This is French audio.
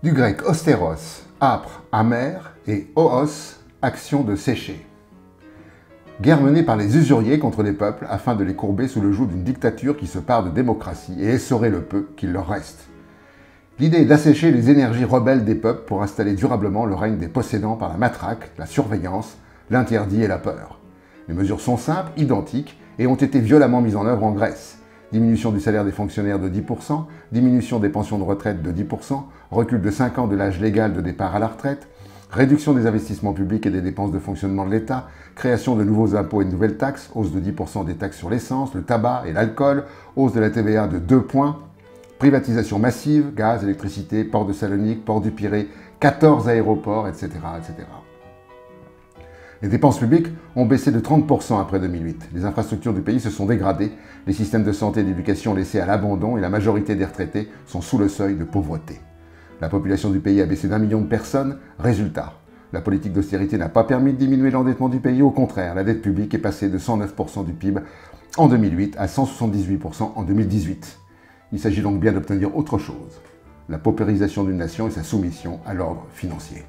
Du grec austéros, âpre, amer, et oos, action de sécher. Guerre menée par les usuriers contre les peuples afin de les courber sous le joug d'une dictature qui se pare de démocratie et essorer le peu qu'il leur reste. L'idée est d'assécher les énergies rebelles des peuples pour installer durablement le règne des possédants par la matraque, la surveillance, l'interdit et la peur. Les mesures sont simples, identiques et ont été violemment mises en œuvre en Grèce. Diminution du salaire des fonctionnaires de 10%, diminution des pensions de retraite de 10%, recul de 5 ans de l'âge légal de départ à la retraite, réduction des investissements publics et des dépenses de fonctionnement de l'État, création de nouveaux impôts et de nouvelles taxes, hausse de 10% des taxes sur l'essence, le tabac et l'alcool, hausse de la TVA de 2 points, privatisation massive, gaz, électricité, port de Salonique, port du Pirée, 14 aéroports, etc., etc. Les dépenses publiques ont baissé de 30% après 2008. Les infrastructures du pays se sont dégradées, les systèmes de santé et d'éducation laissés à l'abandon et la majorité des retraités sont sous le seuil de pauvreté. La population du pays a baissé d'1 million de personnes. Résultat, la politique d'austérité n'a pas permis de diminuer l'endettement du pays. Au contraire, la dette publique est passée de 109% du PIB en 2008 à 178% en 2018. Il s'agit donc bien d'obtenir autre chose, la paupérisation d'une nation et sa soumission à l'ordre financier.